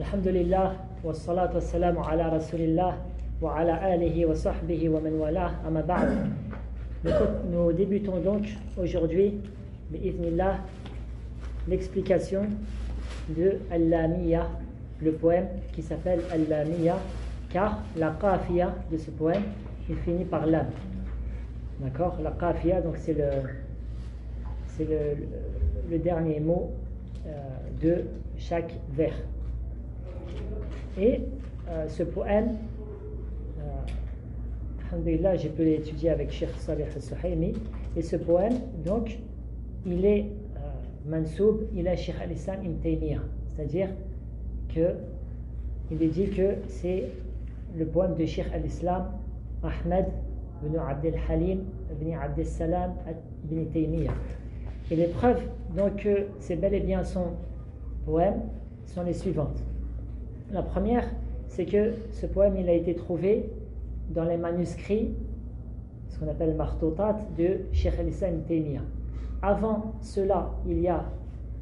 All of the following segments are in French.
Alhamdulillah, wa salatu wa salamu ala rasulillah, wa ala alihi wa sahbihi wa man wala, amma ba'd. Nous débutons donc aujourd'hui, bi'idhnillah, l'explication de Al-Lamiyya, le poème qui s'appelle Al-Lamiyya, car la qafiya de ce poème, il finit par lam. D'accord? La qafiya, donc c'est le dernier mot de chaque vers. Et ce poème, alhamdulillah, j'ai pu l'étudier avec Cheikh Salih al-Suhaymi. Et ce poème, donc, il est mansoub ila Cheikh al-Islam ibn Taymiyyah. C'est-à-dire qu'il est dit que c'est le poème de Cheikh al-Islam Ahmed ibn Abd al-Halim ibn Abd al-Salam ibn Taymiyyah. Et les preuves, donc, que c'est bel et bien son poème sont les suivantes. La première, c'est que ce poème, il a été trouvé dans les manuscrits, ce qu'on appelle Martotat, de Cheikh al-Islam ibn Taymiyyah. Avant cela, il y a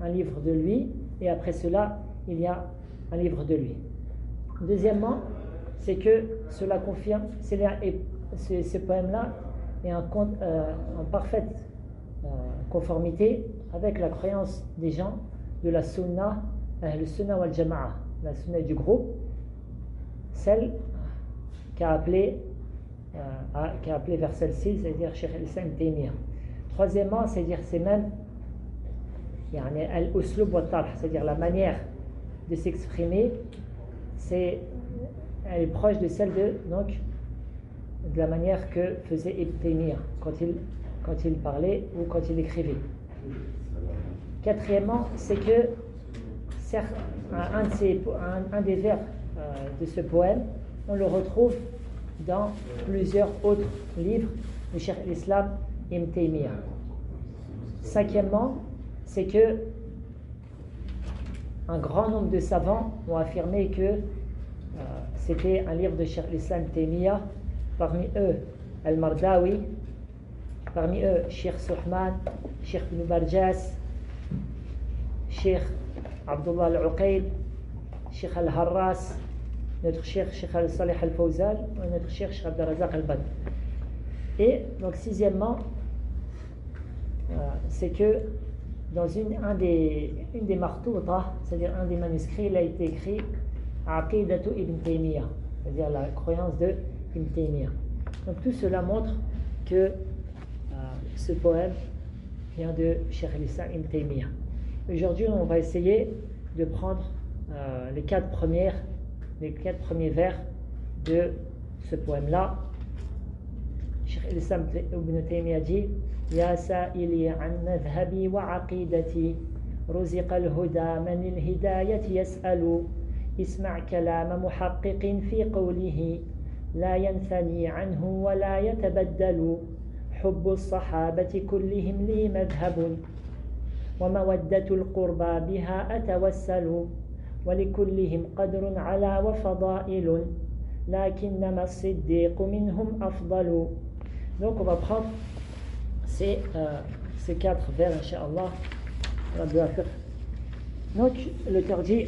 un livre de lui, et après cela, il y a un livre de lui. Deuxièmement, c'est que cela confirme, ce poème-là est en parfaite conformité avec la croyance des gens de la sunna, le sunna wal jama'a, la sunna du groupe, celle qu'a appelé vers celle-ci, c'est-à-dire Cheikh al-Islam ibn Taymiyyah. Troisièmement, c'est-à-dire c'est même al-uslub wa tarh, c'est-à-dire la manière de s'exprimer, elle est proche de celle de la manière que faisait Ibn Taymiyyah quand il parlait ou quand il écrivait. Quatrièmement, c'est que un des vers de ce poème, on le retrouve dans plusieurs autres livres de Cheikh al-Islam ibn Taymiyyah. Cinquièmement, c'est que un grand nombre de savants ont affirmé que c'était un livre de Cheikh al-Islam ibn Taymiyyah, parmi eux Al-Mardawi, parmi eux Cheikh Suhman, Cheikh Ibn Barjas, Cheikh Abdullah al-Uqaid, Cheikh al-Harras, notre Cheikh al-Salih al-Fawzan et notre Cheikh Abd al-Razaq al-Badr. Et donc sixièmement, c'est que dans une des martoutas, c'est-à-dire un des manuscrits, il a été écrit Aqidatu ibn Taymiyyah, c'est-à-dire la croyance de Ibn Taymiyyah. Donc tout cela montre que ce poème vient de Cheikh al-Islam ibn Taymiyyah. Aujourd'hui, on va essayer de prendre les quatre premiers vers de ce poème-là. Cheikh al-Islam ibn Taymiyyah dit: Ya sa'ili an madhhabi wa aqidati, ruziqa al-huda man al-hidayati yas'alu, isma' kalama muhaqqiqin fi qawlihi, la yanthani anhu wa la yatabaddalu, hubbu as-sahabati kullihim li madhhabun, ومودة القربى بها أتوسل ولكلهم قدر على وفضائل لكنما الصديق منهم أفضل. Donc on va prendre ces quatre vers, Inch'Allah. Donc l'auteur dit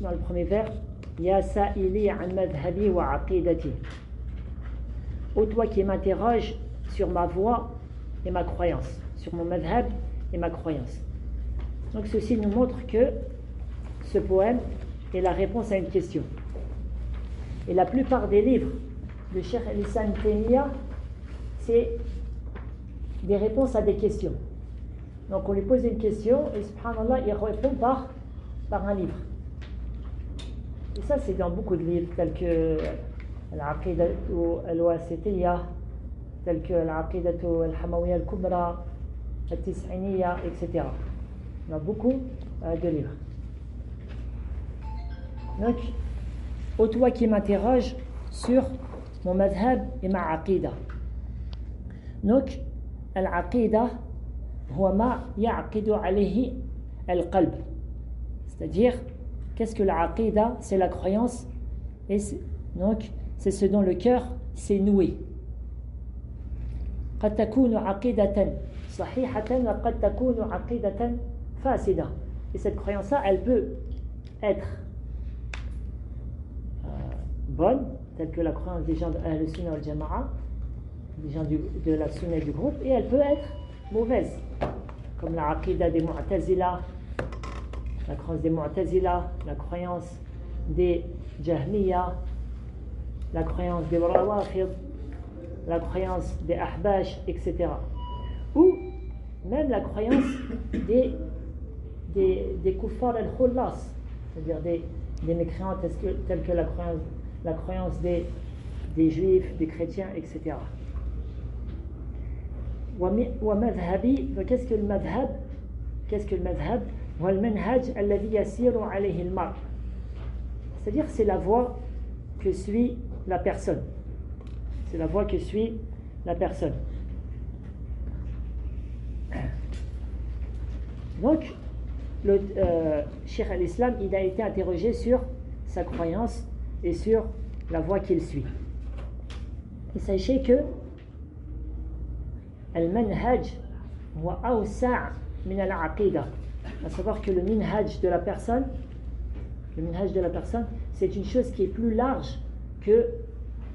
dans le premier vers: Ya sa'ili an madhhabi wa aqidati. Ô toi qui m'interroge sur ma voie et ma croyance, sur mon madhhab et ma croyance. Donc ceci nous montre que ce poème est la réponse à une question. Et la plupart des livres de Cheikh al-Islam ibn Taymiyyah, c'est des réponses à des questions. Donc on lui pose une question et subhanallah, il répond par un livre. Et ça c'est dans beaucoup de livres tels que Al-Aqidatu al-Wasitiyya, tels que Al-Aqidatu al-Hamawiyya al-Kubra, Al-Tis'iniyya, etc. Il y a beaucoup de livres. Donc, ô toi qui m'interroge sur mon madhhab et ma aqida. Donc, al-aqida, huwa ma ya'qidu alayhi al-qalb. C'est-à-dire, qu'est-ce que l'aqida? C'est la croyance, et donc, c'est ce dont le cœur s'est noué. قد تكون عقيدة صحيحة وقد تكون عقيدة fasida. Et cette croyance-là, elle peut être bonne, telle que la croyance des gens de Ahl-Sunnah wal Jama'a, des gens de la Sunna du groupe, et elle peut être mauvaise, comme la Aqidah des Mu'tazila, la croyance des Mu'tazila, la croyance des Jahmiya, la croyance des Rawafid, la croyance des Ahbash, etc. Ou même la croyance des kuffar al-khullas, c'est-à-dire des mécréants tels que la croyance des juifs, des chrétiens, etc. ومذهبي, donc qu'est-ce que le madhab? Qu'est-ce que le madhab? هو المنهج الذي يسير عليه المرء, c'est-à-dire c'est la voie que suit la personne. C'est la voie que suit la personne. Donc, le Cheikh al-Islam, il a été interrogé sur sa croyance et sur la voie qu'il suit. Et sachez que al-manhaj huwa awsa' min al-aqida, à savoir que le minhaj de la personne, c'est une chose qui est plus large que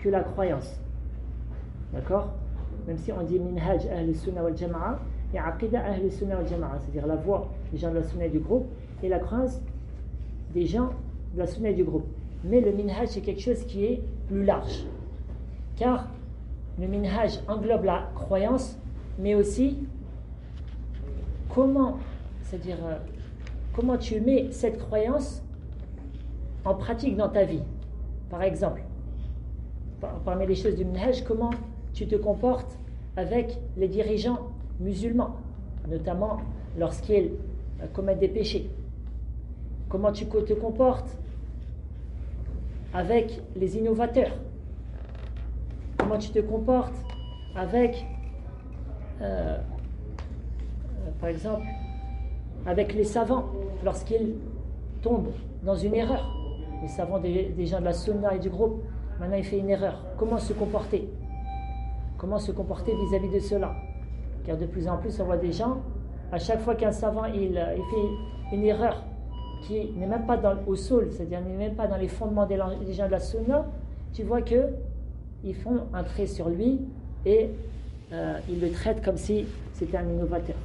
la croyance. D'accord? Même si on dit minhaj Ahl-Sunnah wal Jama'a et aqidah Ahl-Sunnah wal Jama'a, c'est-à-dire la voix des gens de la Sunna du groupe et la croyance des gens de la Sunna du groupe. Mais le minhaj, c'est quelque chose qui est plus large. Car le minhaj englobe la croyance, mais aussi comment tu mets cette croyance en pratique dans ta vie. Par exemple, parmi les choses du minhaj, comment tu te comportes avec les dirigeants musulmans, notamment lorsqu'ils commettent des péchés. Comment tu te comportes avec les innovateurs. Comment tu te comportes avec, par exemple, avec les savants lorsqu'ils tombent dans une erreur. Les savants des gens de la Sunna et du groupe, maintenant il fait une erreur. Comment se comporter? Comment se comporter vis-à-vis de cela? Car de plus en plus on voit des gens, à chaque fois qu'un savant il fait une erreur qui n'est même pas au sol, c'est-à-dire n'est même pas dans les fondements des gens de la Sunna, tu vois qu'ils font un trait sur lui et ils le traitent comme si c'était un innovateur.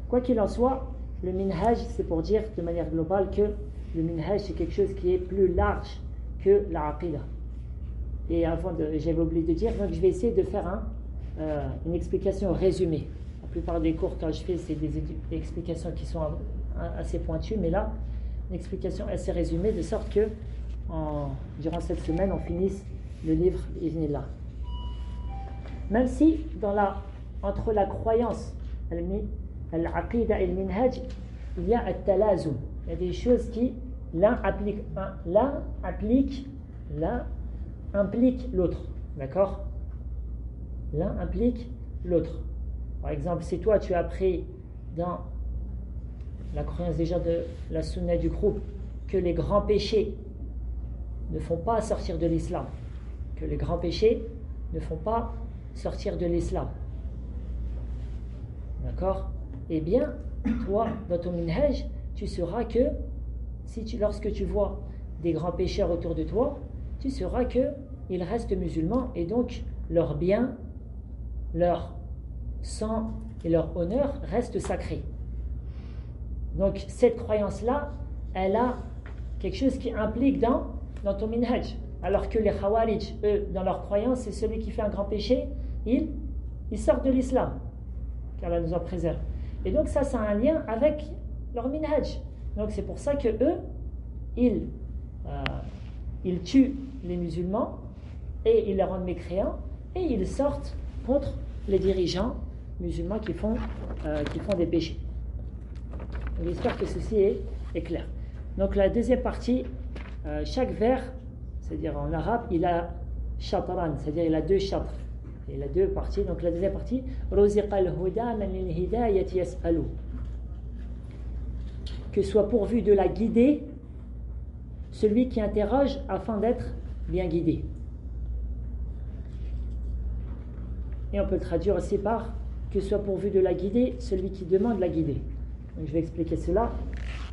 Quoi qu'il en soit, le minhaj, c'est pour dire de manière globale que le minhaj, c'est quelque chose qui est plus large que la aqidah. Et j'avais oublié de dire, donc je vais essayer de faire une explication résumée. La plupart des cours, quand je fais, c'est des explications qui sont assez pointues, mais là, une explication assez résumée, de sorte que durant cette semaine, on finisse le livre Iznillah. Même si entre la croyance, al-aqidah et le minhaj, il y a al-talazum. Il y a des choses qui l'un implique l'autre. D'accord? L'un implique l'autre. Par exemple, si toi tu as appris dans la croyance déjà de la sunna du groupe que les grands péchés ne font pas sortir de l'islam, que les grands péchés ne font pas sortir de l'islam. D'accord? Eh bien, toi, dans ton minhaj, tu sauras que lorsque tu vois des grands pécheurs autour de toi, tu sauras qu'ils restent musulmans et donc leur bien, leur sang et leur honneur restent sacrés. Donc cette croyance-là, elle a quelque chose qui implique dans ton minhaj. Alors que les khawarij, eux, dans leur croyance, c'est celui qui fait un grand péché, il sort de l'islam, car Allah nous en préserve. Et donc ça a un lien avec leur minhaj. Donc c'est pour ça que eux, ils tuent les musulmans et ils les rendent mécréants et ils sortent contre les dirigeants musulmans qui font des péchés. J'espère que ceci est clair. Donc la deuxième partie, chaque vers, c'est-à-dire en arabe, il a shatran, c'est-à-dire il a deux chats. Il a deux parties. Donc la deuxième partie, ruziqal huda man lil hidayati yas'alu, que soit pourvu de la guidée celui qui interroge afin d'être bien guidé. Et on peut le traduire aussi par que soit pourvu de la guidée celui qui demande la guidée. Donc je vais expliquer cela.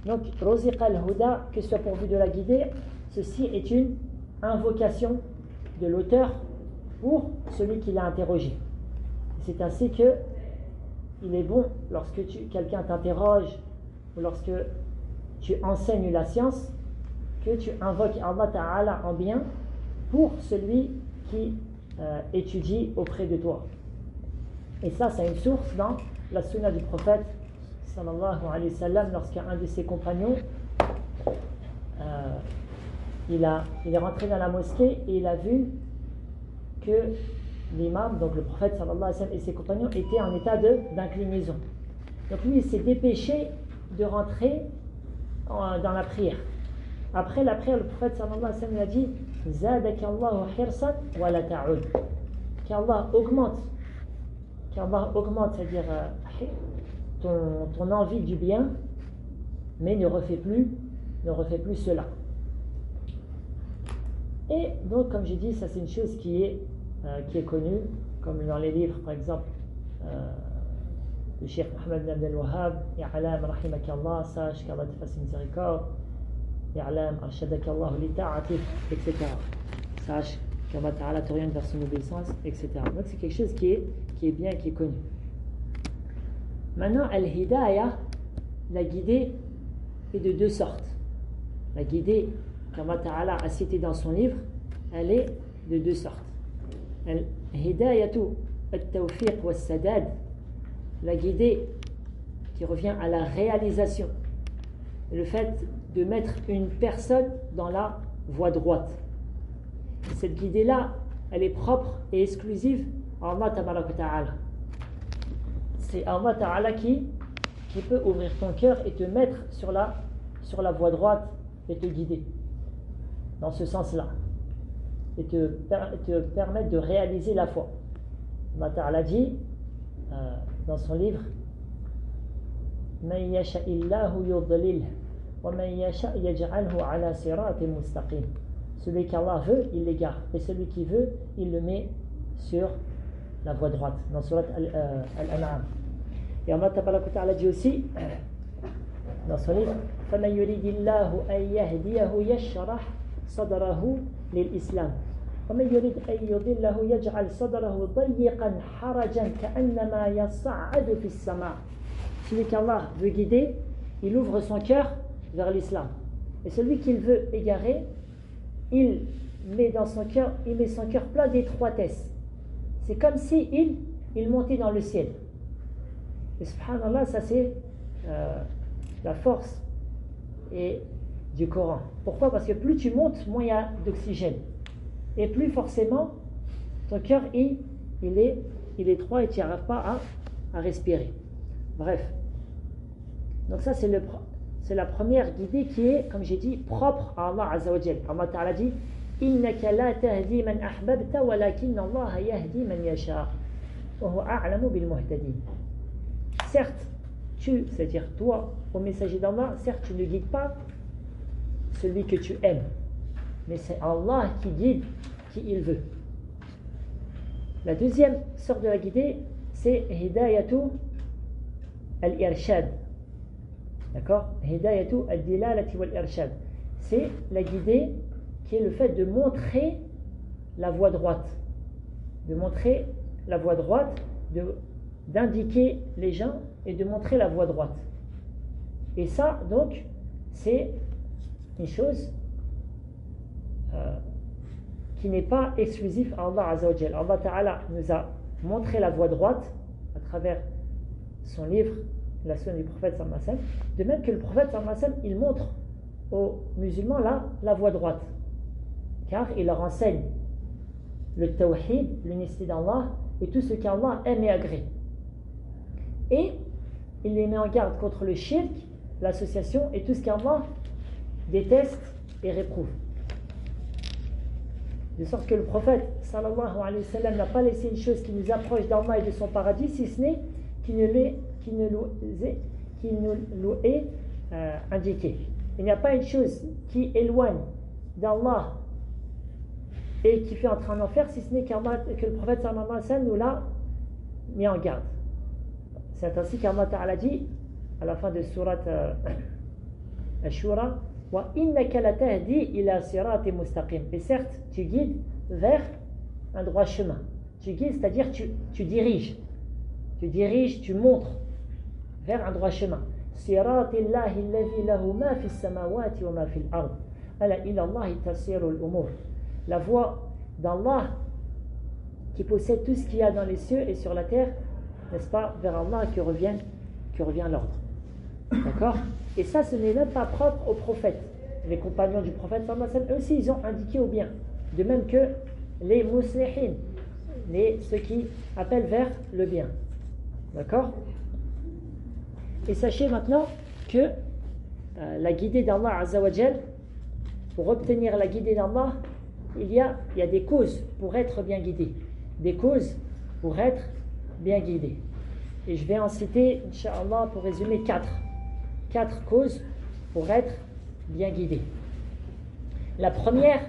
Donc, Ruziq al-Huda, que soit pourvu de la guidée, ceci est une invocation de l'auteur pour celui qui l'a interrogé. C'est ainsi que il est bon, lorsque quelqu'un t'interroge ou lorsque tu enseignes la science, que tu invoques Allah Ta'ala en bien pour celui qui étudie auprès de toi. Et ça, c'est une source dans la sunna du prophète sallallahu alayhi wa sallam, lorsqu'un de ses compagnons il est rentré dans la mosquée et il a vu que l'imam, donc le prophète sallallahu alayhi wa sallam et ses compagnons étaient en état d'inclinaison. Donc lui, il s'est dépêché de rentrer dans la prière. Après la prière, le prophète sallallahu alayhi wa sallam a dit Zadakallahu hirsan wa la ta'ud. Qu'Allah augmente, c'est-à-dire ton envie du bien, mais ne refais plus cela. Et donc, comme j'ai dit, ça c'est une chose qui est connue, comme dans les livres, par exemple, de Cheikh Mohammed ibn Abdel Wahhab, I'alam rahimakallah, sache qu'Allah te fasse miséricorde, I'alam arshadakallah li ta'atif, etc. Sache qu'Allah Ta'ala t'oriente vers son obéissance, etc. Donc c'est quelque chose qui est bien, qui est connu. Maintenant, al-hidayah, la guidée, est de deux sortes. La guidée qu'Allah Ta'ala a citée dans son livre, elle est de deux sortes. Al-hidayatu al-tawfiq wa sadad, la guidée qui revient à la réalisation, le fait de mettre une personne dans la voie droite. Cette guidée-là, elle est propre et exclusive à Allah Ta'ala. C'est Allah Ta'ala qui peut ouvrir ton cœur et te mettre sur la voie droite et te guider dans ce sens-là et te permettre de réaliser la foi. Allah Ta'ala dit dans son livre Man yasha'illahu yudlilhu wa man yasha' yaj'alhu ala siratin mustaqim. Celui qu'Allah veut, il l'égare, et celui qui veut, il le met sur la voie droite, dans surat Al-An'am. Et Allah Ta'ala dit aussi dans son livre فَمَنْ يُرِيدِ اللَّهُ أَنْ يَهْدِيَهُ يَشْرَحْ صَدْرَهُ لِلْإِسْلَامِ وَمَنْ يُرِيدْ أَنْ يُضِلَّهُ يَجْعَلْ صَدْرَهُ ضَيِّقًا حَرَجًا كَأَنَّمَا يَصَّعَّدُ فِي السَّمَاءِ. Celui qu'Allah veut guider, il ouvre son cœur vers l'islam. Et celui qu'il veut égarer, il met son cœur plein d'étroitesse. C'est comme si il montait dans le ciel. Et subhanallah, ça c'est la force du Coran. Pourquoi? Parce que plus tu montes, moins il y a d'oxygène. Et plus forcément, ton cœur il est étroit et tu n'arrives pas à respirer. Bref. Donc ça c'est la première guidée qui est, comme j'ai dit, propre à Allah Azza wa Jal. Allah Ta'ala dit Innaka la tahdi man ahbabta walakin Allah yahdi man yasha wa huwa a'lamu bil muhtadin. Certes, c'est-à-dire toi, au messager d'Allah, certes tu ne guides pas celui que tu aimes, mais c'est Allah qui guide qui il veut. La deuxième sorte de la guidée, c'est Hidayatu al-Irshad. D'accord? Hidayatu al-Dilalati wal-Irshad. C'est la guidée qui est le fait de montrer la voie droite. De montrer la voie droite, d'indiquer les gens et de montrer la voie droite. Et ça, donc, c'est une chose qui n'est pas exclusive à Allah Azza wa Jal. Allah Ta'ala nous a montré la voie droite à travers son livre, la sunna du prophète sallallahu alayhi wa sallam, de même que le prophète sallallahu alayhi wa sallam, il montre aux musulmans la voie droite, car il leur enseigne le tawhid, l'unicité d'Allah et tout ce qu'Allah aime et agrée. Et il les met en garde contre le shirk, l'association et tout ce qu'Allah déteste et réprouve. De sorte que le prophète sallallahu alayhi wa sallam n'a pas laissé une chose qui nous approche d'Allah et de son paradis, si ce n'est qui nous est indiqué. Il n'y a pas une chose qui éloigne d'Allah et qui fait entrer en enfer, si ce n'est que le prophète sallallahu alayhi wa sallam nous l'a mis en garde. C'est ainsi qu'Allah Ta'ala dit à la fin de surat Ash-Shura Wa innaka latahdi ila siratin mustaqim. Et certes, tu guides vers un droit chemin. Tu guides, c'est-à-dire tu diriges. Tu diriges, tu montres vers un droit chemin. Siratillahi alladhi lahu ma fi as-samawati wa ma fi al-ard. Ala ila Allahi tasiru al-umur. La voie d'Allah qui possède tout ce qu'il y a dans les cieux et sur la terre, n'est-ce pas, vers Allah que revient l'ordre. D'accord? Et ça, ce n'est même pas propre aux prophètes. Les compagnons du prophète, eux aussi, ils ont indiqué au bien. De même que les muslihin, ceux qui appellent vers le bien. D'accord? Et sachez maintenant que la guidée d'Allah Azzawajal, pour obtenir la guidée d'Allah, il y a des causes pour être bien guidé. Des causes pour être bien guidé. Et je vais en citer, Inch'Allah, pour résumer 4 causes pour être bien guidé. La première,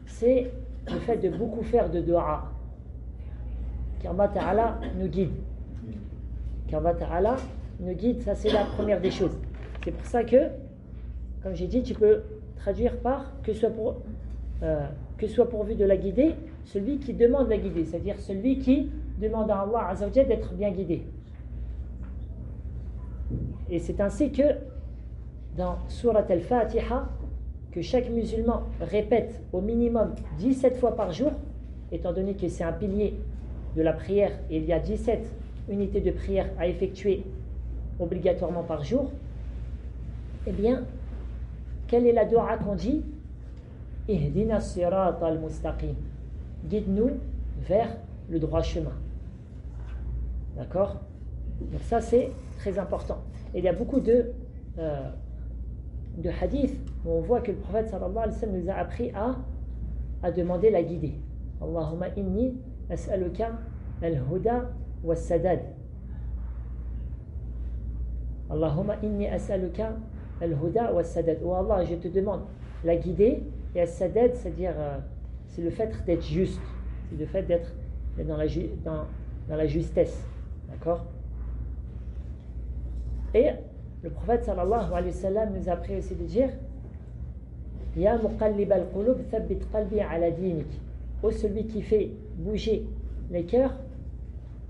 c'est le fait de beaucoup faire de dua. Qu'Allah Ta'ala nous guide. Qu'Allah Ta'ala nous guide, ça c'est la première des choses. C'est pour ça que, comme j'ai dit, tu peux traduire par que soit pourvu de la guider celui qui demande la guider, c'est-à-dire celui qui demande à Allah Azza wa Jalla d'être bien guidé. Et c'est ainsi que dans Surat Al-Fatiha, que chaque musulman répète au minimum 17 fois par jour, étant donné que c'est un pilier de la prière et il y a 17 unités de prière à effectuer obligatoirement par jour, eh bien, quelle est la dua qu'on dit? Ihdina sirata al-mustaqim. Guide-nous vers le droit chemin. D'accord? Donc ça c'est très important. Et il y a beaucoup de hadiths où on voit que le prophète sallallahu alayhi wa sallam nous a appris à demander la guidée. Allahumma inni as'aluka al-huda wa sadad. Allahumma inni as'aluka al-huda wa sadad. Oh Allah, je te demande la guidée. Et as-sadad, c'est-à-dire c'est le fait d'être juste, c'est le fait d'être dans la justesse. D'accord? Et le prophète sallallahu alayhi wa sallam nous a appris aussi de dire Ya muqallib al-qulub thabbit qalbi ala dinik. Ô celui qui fait bouger les cœurs,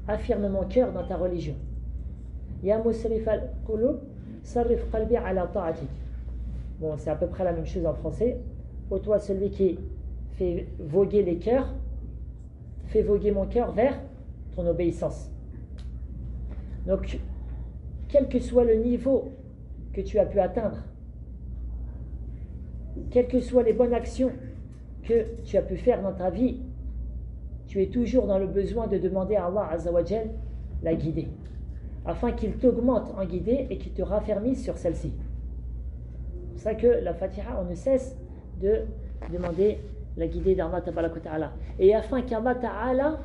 affirme mon cœur dans ta religion. Ya musrif al-qulub sarrif qalbi ala ta'atik. Bon, c'est à peu près la même chose en français. Ô toi celui qui fait voguer les cœurs, fais voguer mon cœur vers ton obéissance. Donc, quel que soit le niveau que tu as pu atteindre, quelles que soient les bonnes actions que tu as pu faire dans ta vie, tu es toujours dans le besoin de demander à Allah Azza wa Jal la guidée, afin qu'il t'augmente en guidée et qu'il te raffermisse sur celle-ci. C'est pour ça que la Fatiha, on ne cesse de demander la guidée d'Allah Ta'ala. Et afin qu'Allah Ta'ala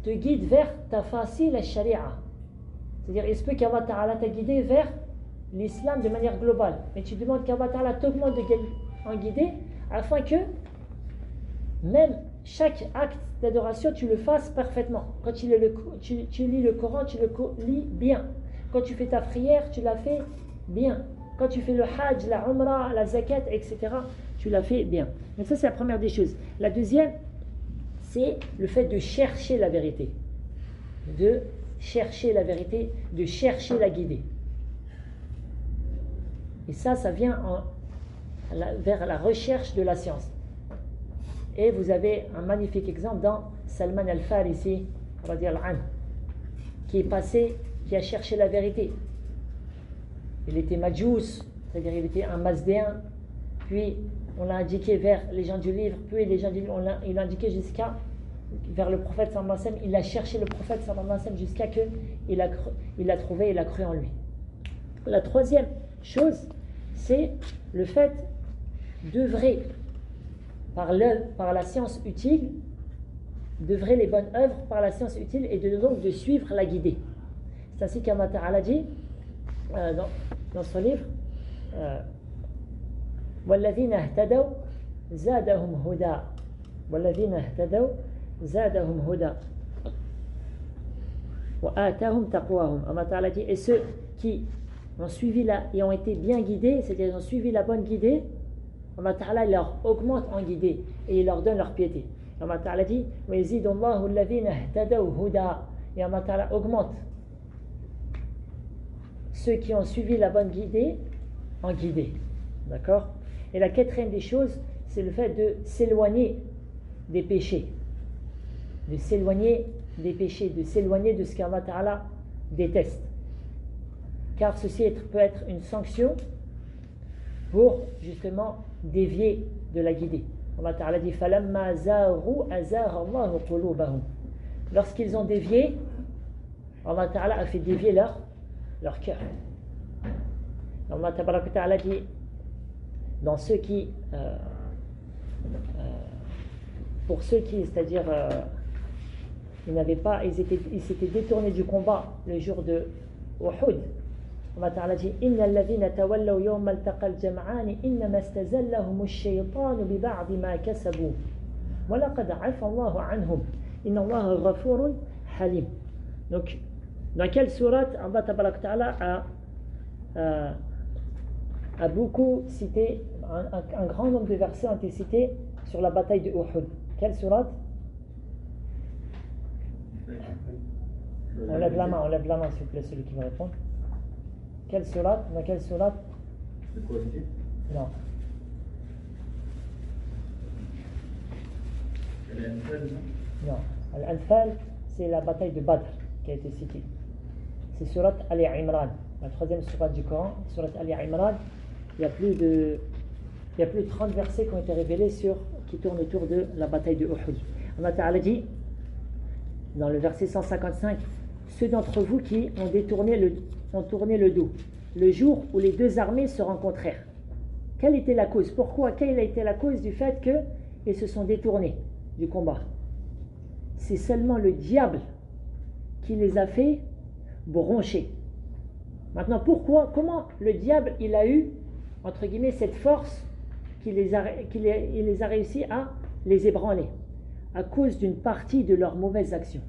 te guide vers ta facile la sharia. C'est-à-dire, il se peut qu'Allah Ta'ala t'a guidé vers l'islam de manière globale. Mais tu demandes qu'Allah Ta'ala t'augmente en guidée afin que même chaque acte d'adoration, tu le fasses parfaitement. Quand tu lis le Coran, tu le lis bien. Quand tu fais ta prière, tu la fais bien. Quand tu fais le hajj, la umrah, la zakat, etc., tu la fais bien. Donc ça, c'est la première des choses. La deuxième, c'est le fait de chercher la vérité. De chercher la vérité, de chercher la guidée. Et ça vient vers la recherche de la science. Et vous avez un magnifique exemple dans Salman al-Farisi, qui est passé, qui a cherché la vérité. Il était Majous, c'est-à-dire il était un Mazdéen, puis on l'a indiqué vers les gens du livre, puis les gens du livre, il l'a indiqué jusqu'à vers le prophète sallallahu alayhi wa sallam. Il a cherché le prophète sallallahu alayhi wa sallam jusqu'à que il l'a trouvé, il a cru en lui. La troisième chose, c'est le fait d'œuvrer par la science utile, d'œuvrer les bonnes œuvres par la science utile et donc de suivre la guidée. C'est ainsi qu'Allah Ta'ala dit dans son livre وَالَّذِينَ اهْتَدَوْا زَادَهُمْ هُدًى وَالَّذِينَ اهْتَدَوْا زَادَهُمْ هُدًى وَآتَاهُمْ تَقْوَاهُمْ. Allah Ta'ala dit, et ceux qui et ont été bien guidés, c'est-à-dire ils ont suivi la bonne guidée, Allah Ta'ala leur augmente en guidée et il leur donne leur piété. Allah Ta'ala dit وَيَزِيدُ اللَّهُ الَّذِينَ اهْتَدَوْا هُدًى et Allah Ta'ala augmente ceux qui ont suivi la bonne guidée en guidée. D'accord? Et la quatrième des choses, c'est le fait de s'éloigner des péchés. De s'éloigner des péchés, de s'éloigner de ce qu'Allah Ta'ala déteste. Car ceci peut être une sanction pour justement dévier de la guidée. Allah Ta'ala dit فَلَمَّا زَاغُوا أَزَاغَ اللَّهُ قُلُوبَهُم. Lorsqu'ils ont dévié, Allah Ta'ala a fait dévier leur cœur. Allah Ta'ala dit dans ceux qui pour ceux qui, c'est-à-dire ils s'étaient détournés du combat le jour de Uhud. Allah Ta'ala dit Inna alladhina tawallaw yawma altaqal jam'an innama istazallahum ash-shaytanu bi ba'di ma kasabu wa laqad 'afa Allahu 'anhum inna Allaha ghafurun halim. Donc dans quelle sourate Allah Ta'ala a beaucoup cité, un grand nombre de versets ont été cités sur la bataille de Uhud. Quelle sourate? On lève la main s'il vous plaît, celui qui va répondre. Quelle sourate? Dans quelle sourate? C'est quoi cité? Non. Al-Anfal, non? Non. Al-Anfal, c'est la bataille de Badr qui a été citée. C'est sourate Ali Imran, la troisième sourate du Coran. Sourate Ali Imran, il y a plus de 30 versets qui ont été révélés qui tournent autour de la bataille de Uhud. Allah Ta'ala dit dans le verset 155 ceux d'entre vous qui ont tourné le dos le jour où les deux armées se rencontrèrent. Quelle était la cause? Pourquoi? Quelle a été la cause du fait qu'ils se sont détournés du combat? C'est seulement le diable qui les a fait broncher. Maintenant, pourquoi? Comment le diable il a eu entre guillemets cette force il les a réussi à les ébranler à cause d'une partie de leurs mauvaises actions.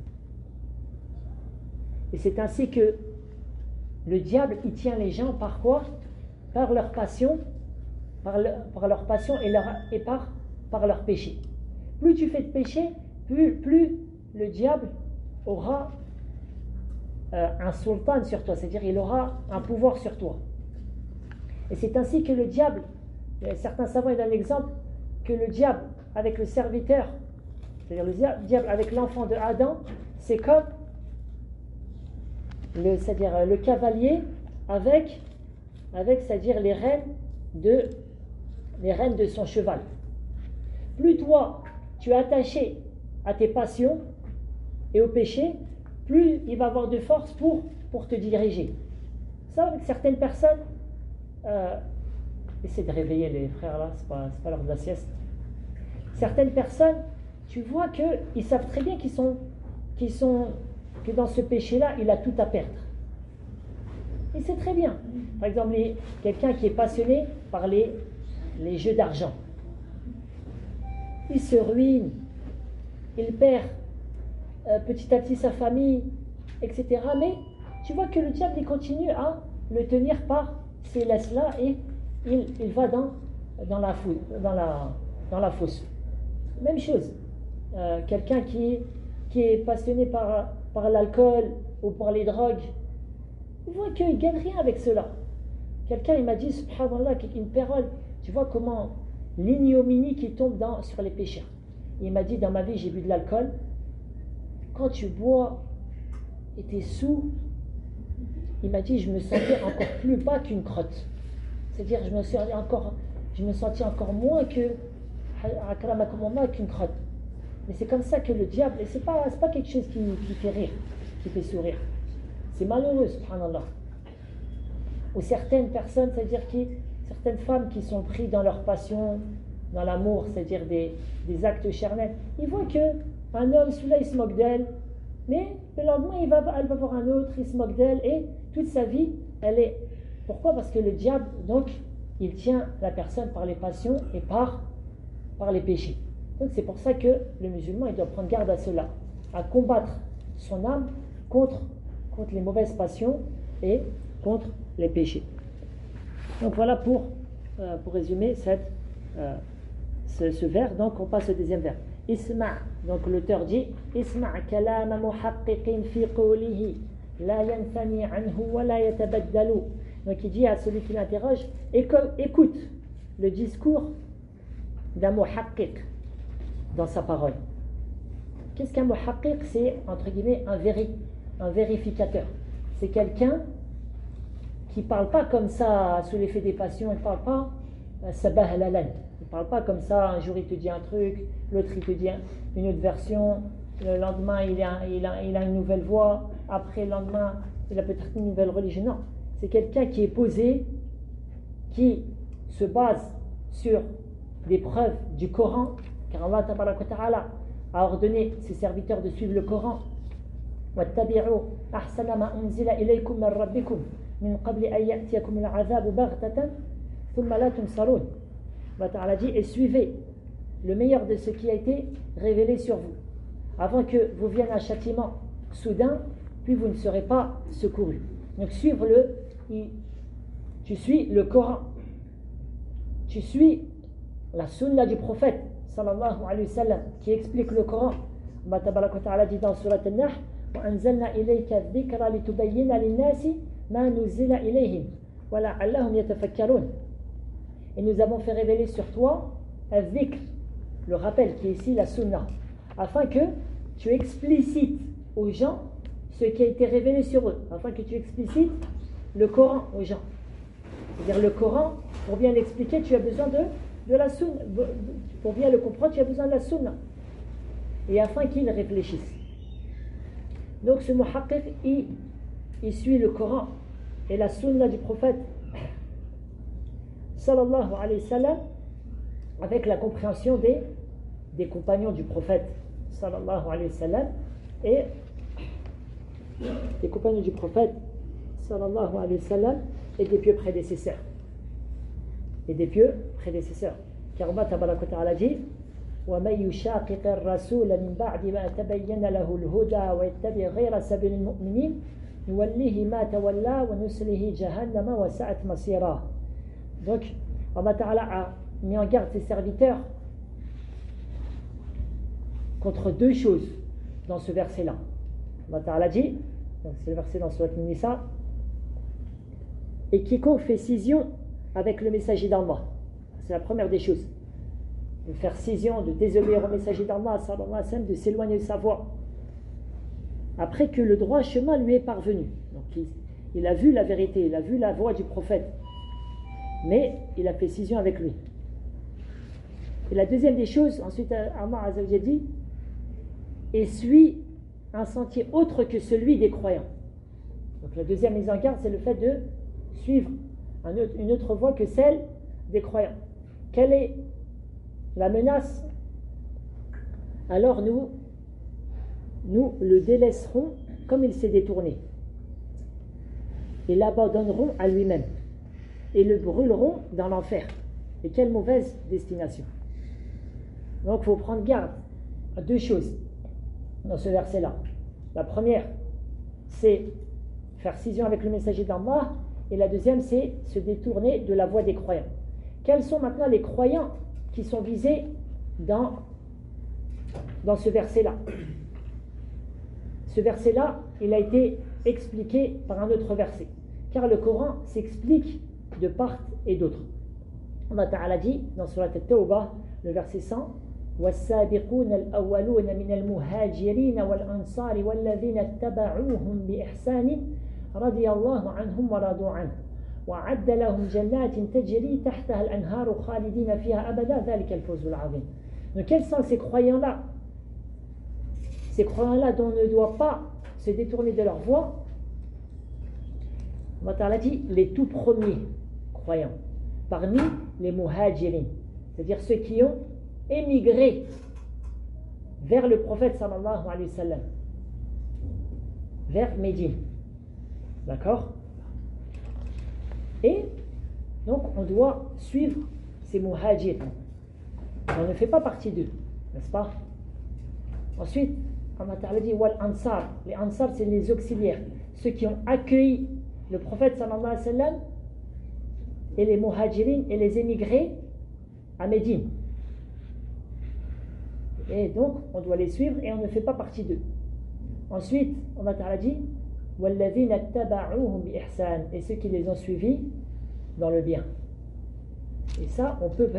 Et c'est ainsi que le diable il tient les gens par quoi? Par leur passion, par leur passion et par leur péché. Plus tu fais de péché, plus le diable aura un sultan sur toi, c'est-à-dire il aura un pouvoir sur toi. Et c'est ainsi que le diable, certains savants donnent l'exemple que le diable avec le serviteur, c'est-à-dire le diable avec l'enfant de Adam, c'est comme le cavalier avec c'est-à-dire les rênes de son cheval. Plus toi tu es attaché à tes passions et au péché, plus il va avoir de force pour te diriger. Ça, avec certaines personnes, essayez de réveiller les frères là, c'est pas l'heure de la sieste. Certaines personnes, tu vois qu'ils savent très bien que dans ce péché-là, il a tout à perdre. Et c'est très bien. Par exemple, quelqu'un qui est passionné par les jeux d'argent. Il se ruine, il perd petit à petit sa famille, etc. Mais tu vois que le diable il continue à le tenir par ces laisses-là et il va dans la fosse. Même chose. Quelqu'un qui est passionné par l'alcool ou par les drogues, il voit qu'il ne gagne rien avec cela. Quelqu'un il m'a dit, subhanallah, une parole, tu vois comment l'ignominie qui tombe sur les pécheurs. Il m'a dit, dans ma vie j'ai bu de l'alcool, quand tu bois et tu es sous, il m'a dit, je me sentais encore plus bas qu'une crotte. C'est-à-dire, je me sentais encore moins qu'une crotte. Mais c'est comme ça que le diable, et c'est pas quelque chose qui fait rire, qui fait sourire. C'est malheureux, subhanallah. Ou certaines personnes, c'est-à-dire certaines femmes qui sont prises dans leur passion, dans l'amour, c'est-à-dire des actes charnels, ils voient qu'un homme, celui-là, il se moque d'elle, mais le lendemain, elle va voir un autre, il se moque d'elle, et toute sa vie, elle est... Pourquoi? Parce que le diable, donc, il tient la personne par les passions et par les péchés. Donc c'est pour ça que le musulman, il doit prendre garde à cela, à combattre son âme contre les mauvaises passions et contre les péchés. Donc voilà pour résumer ce vers. Donc on passe au deuxième vers. Isma', donc l'auteur dit Isma' kalama muhaqqiqin fi qawlihi la yanthani anhu wa la yatabaddalu. Donc il dit à celui qui l'interroge, écoute le discours d'un muhaqqiq dans sa parole. Qu'est-ce qu'un muhaqqiq? C'est entre guillemets un vérificateur. C'est quelqu'un qui ne parle pas comme ça sous l'effet des passions, il ne parle pas sabah halalan. Il ne parle pas comme ça, un jour il te dit un truc, l'autre il te dit une autre version, le lendemain il a une nouvelle voix, après le lendemain il a peut-être une nouvelle religion. Non, c'est quelqu'un qui est posé, qui se base sur des preuves du Coran, car Allah tabaraka wa ta'ala a ordonné ses serviteurs de suivre le Coran. وَاتَّبِعُوا أَحْسَنَ مَا أُنزِلَ إِلَيْكُم مِّن رَّبِّكُم مِّن قَبْلِ أَن يَأْتِيَكُمُ الْعَذَابُ بَغْتَةً ثُمَّ لَا تُنصَرُونَ. Allah Ta'ala dit, et suivez le meilleur de ce qui a été révélé sur vous, avant que vous vienne un châtiment soudain, puis vous ne serez pas secourus. Donc tu suis le Coran, tu suis la sunna du prophète sallallahu alayhi wa sallam qui explique le Coran. Allah Tabaraka wa Ta'ala dit dans Surat An-Nahl وَأَنزَلْنَا إِلَيْكَ الذِّكْرَ لِتُبَيِّنَ لِلنَّاسِ مَا نُزِّلَ إِلَيْهِمْ وَلَعَلَّهُمْ يَتَفَكَّرُونَ. Et nous avons fait révéler sur toi al-dhikr, le rappel qui est ici la sunna, afin que tu explicites aux gens ce qui a été révélé sur eux, afin que tu explicites le Coran aux gens. C'est-à-dire le Coran, pour bien l'expliquer, tu as besoin de la sunna. Pour bien le comprendre, tu as besoin de la sunna. Et afin qu'ils réfléchissent. Donc ce muhaqqiq, il suit le Coran et la sunna du prophète sallallahu alayhi wa sallam avec la compréhension des compagnons du prophète sallallahu alayhi wa sallam et des compagnons du prophète sallallahu alayhi wa sallam et des pieux prédécesseurs. Car Allah tabaraka wa ta'ala dit وَمَنْ يُشَاقِقِ الرَّسُولَ مِنْ بَعْدِ مَا تَبَيَّنَ لَهُ الْهُدَى وَيَتَّبِعْ غَيْرَ سَبِيلِ الْمُؤْمِنِينَ نُوَلِّهِ مَا تَوَلَّى وَنُصْلِهِ جَهَنَّمَ وَسَاءَتْ مَصِيرًا. Donc Allah Ta'ala a mis en garde ses serviteurs contre deux choses dans ce verset-là. Allah Ta'ala dit, donc c'est le verset dans Surat An-Nisa, et quiconque fait scission avec le messager d'Allah, c'est la première des choses, de faire scission, de désobéir au messager d'Allah, sallallahu alayhi wa sallam, de s'éloigner de sa voie, après que le droit chemin lui est parvenu. Donc il a vu la vérité, il a vu la voie du prophète, mais il a fait scission avec lui. Et la deuxième des choses, ensuite Allah Azza wa Jalla dit, et suit un sentier autre que celui des croyants. Donc la deuxième mise en garde, c'est le fait de suivre une autre voie que celle des croyants. Quelle est la menace? Alors nous le délaisserons comme il s'est détourné et l'abandonnerons à lui-même et le brûleront dans l'enfer. Et quelle mauvaise destination. Donc il faut prendre garde à deux choses dans ce verset-là. La première, c'est faire scission avec le messager d'Allah, et la deuxième, c'est se détourner de la voie des croyants. Quels sont maintenant les croyants qui sont visés dans ce verset-là? Ce verset-là, il a été expliqué par un autre verset, car le Coran s'explique de part et d'autre. Allah Ta'ala dit dans Surat At-Tawbah, le verset 100, والسابقون الأولون من المهاجرين والأنصار والذين اتبعوهم بإحسان رضي الله عنهم ورضوا عنه وأعد لهم جنات تجري تحتها الأنهار خالدين فيها أبدا ذلك الفوز العظيم. Donc quels sont ces croyants-là? Ces croyants-là dont on ne doit pas se détourner de leur voie. Allah Ta'ala dit les tout premiers croyants parmi les muhajirin, c'est-à-dire ceux qui ont émigré vers le prophète sallallahu alayhi wa sallam, vers Médine. D'accord? Et donc on doit suivre ces muhajirs. On ne fait pas partie d'eux, n'est-ce pas? Ensuite, Allah Ta'ala dit wal ansar. Les ansar, c'est les auxiliaires, ceux qui ont accueilli le prophète sallallahu alayhi wa sallam et les muhajirines et les émigrés à Médine. Et donc, on doit les suivre et on ne fait pas partie d'eux. Ensuite, Allah Ta'ala dit وَالَّذِينَ اتَّبَعُوهُمْ بِإِحْسَانٍ, et ceux qui les ont suivis dans le bien. Et ça, on peut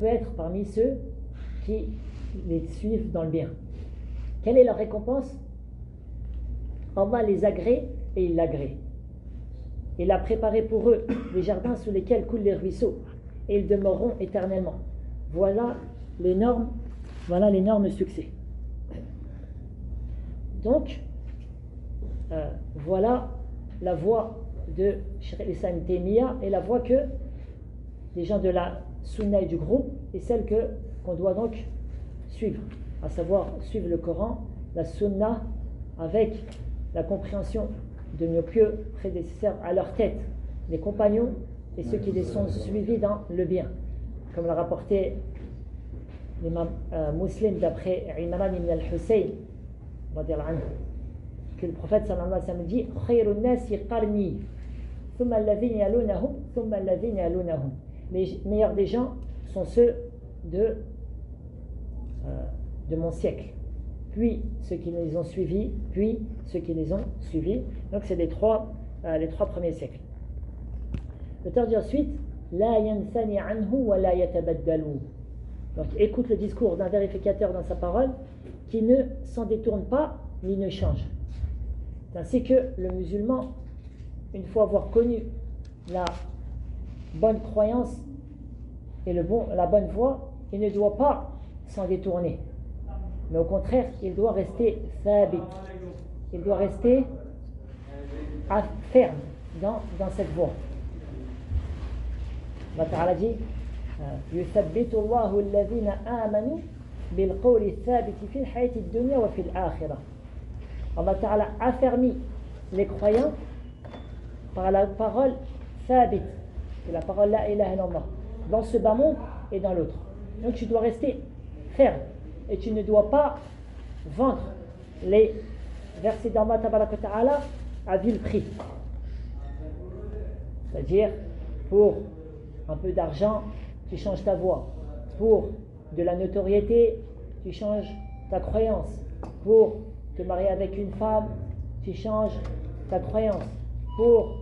être parmi ceux qui les suivent dans le bien. Quelle est leur récompense? Allah les agrée et il l'agrée. Il a préparé pour eux des jardins sous lesquels coulent les ruisseaux et ils demeureront éternellement. Voilà l'énorme succès. Donc, voilà la voie de Cheikh al-Islam Ibn Taymiyyah et la voie que les gens de la Sunna et du groupe et celle qu'on doit donc suivre, à savoir suivre le Coran, la Sunna avec la compréhension de nos pieux prédécesseurs à leur tête, les compagnons et ceux qui les sont suivis dans le bien, comme l'a rapporté l'imam Muslim d'après Imran ibn al-Hussein que le prophète sallallahu alayhi wa sallam dit khayrun nasi qarni thumma alladhina yalunahum thumma alladhina yalunahum, les meilleurs des gens sont ceux de mon siècle, puis ceux qui les ont suivis, puis ceux qui les ont suivis. Donc c'est les trois premiers siècles. L'auteur dit ensuite la yanthani anhu wa la yatabaddalu. Donc écoute le discours d'un vérificateur dans sa parole qui ne s'en détourne pas ni ne change. C'est ainsi que le musulman, une fois avoir connu la bonne croyance et la bonne voie, il ne doit pas s'en détourner, mais au contraire il doit rester thabit, il doit rester ferme dans cette voie. Allah Ta'ala dit yuthabbitu Allahu alladhina amanu bil qawli thabiti fil hayati dunya wa fil akhirah. Allah Ta'ala affermit les croyants par la parole thabit, c'est la parole la ilaha illallah, dans ce bas monde et dans l'autre. Donc tu dois rester ferme et tu ne dois pas vendre les versets d'Allah Ta'ala à vil prix, c'est-à-dire pour un peu d'argent tu changes ta voie, pour de la notoriété tu changes ta croyance, pour te marier avec une femme tu changes ta croyance, pour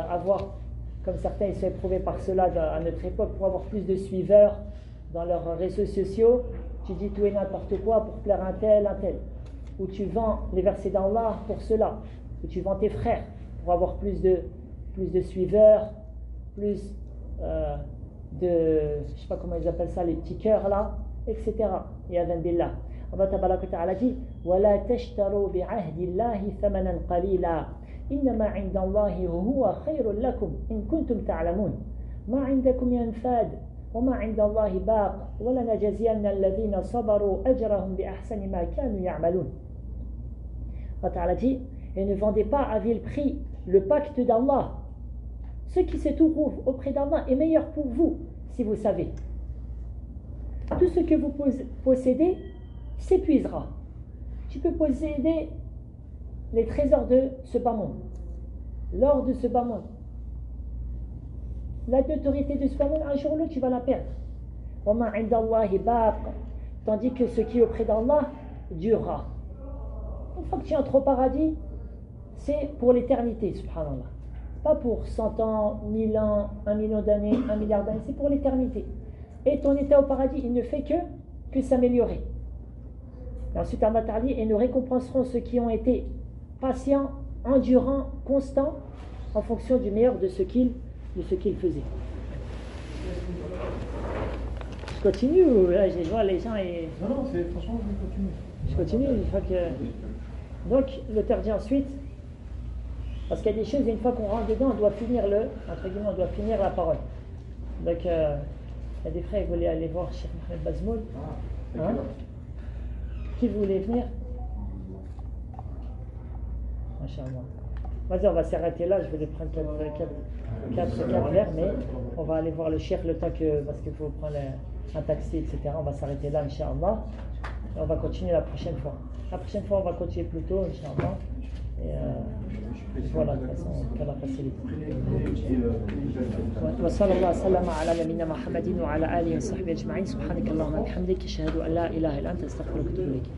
avoir, comme certains ils sont éprouvés par cela à notre époque, pour avoir plus de suiveurs dans leurs réseaux sociaux, tu dis tout et n'importe quoi pour plaire un tel, ou tu vends les versets d'Allah pour cela, ou tu vends tes frères pour avoir plus de suiveurs, plus de, je sais pas comment ils appellent ça, les petits cœurs là, etc. Ya'adhan billah. Allah tabaraka wa ta'ala dit وَلَا تَشْتَرُوا بِعَهْدِ اللَّهِ ثَمَنًا قَلِيلًا إِنَّمَا عِنْدَ اللَّهِ هُوَ خَيْرٌ لَكُمْ إِن كُنتُمْ تَعْلَمُونَ مَا عِنْدَكُمْ يَنْفَادُ وَمَا عِنْدَ اللَّهِ بَاقٍ وَلَنَجْزِيَنَّ الَّذِينَ صَبَرُوا أَجْرَهُم بِأَحْسَنِ مَا كَانُوا يَعْمَلُونَ. Allah Ta'ala dit et ne vendez pas à vil prix le pacte d'Allah. Ce qui se trouve auprès d'Allah est meilleur pour vous si vous savez. Tout ce que vous possédez s'épuisera. Tu peux posséder les trésors de ce bas monde, l'or de ce bas monde, la notoriété de ce bas monde, un jour ou l'autre tu vas la perdre. Tandis que ce qui est auprès d'Allah durera. Une fois que tu entres au paradis, c'est pour l'éternité, subhanallah. Pas pour 100 ans, 1000 ans, 1 million d'années, 1 milliard d'années, c'est pour l'éternité. Et ton état au paradis, il ne fait que s'améliorer. Et ensuite, Allah Ta'ala dit, et nous récompenserons ceux qui ont été patients, endurants, constants, en fonction du meilleur de ce qu'ils faisaient. Je continue ou là, je vois les gens et... Non, franchement, je continue. Je continue, une fois que... Donc, l'auteur dit ensuite, parce qu'il y a des choses, une fois qu'on rentre dedans, on doit finir on doit finir la parole. Donc, il y a des frères qui voulaient aller voir Cheikh Mohamed Bazmoul. Hein? Qui voulait venir? Inch'Allah. Vas-y, on va s'arrêter là. Je voulais prendre 4 verres, mais on va aller voir le Cheikh le temps que, parce qu'il faut prendre un taxi, etc. On va s'arrêter là, Inch'Allah. Et on va continuer la prochaine fois. La prochaine fois, on va continuer plus tôt, Inch'Allah. Voilà, de toute façon, qu'Allah facilite. وصلى الله وسلم على نبينا محمد وعلى آله وصحبه أجمعين. سبحانك اللهم وبحمدك أشهد أن لا إله إلا أنت أستغفرك وأتوب إليك.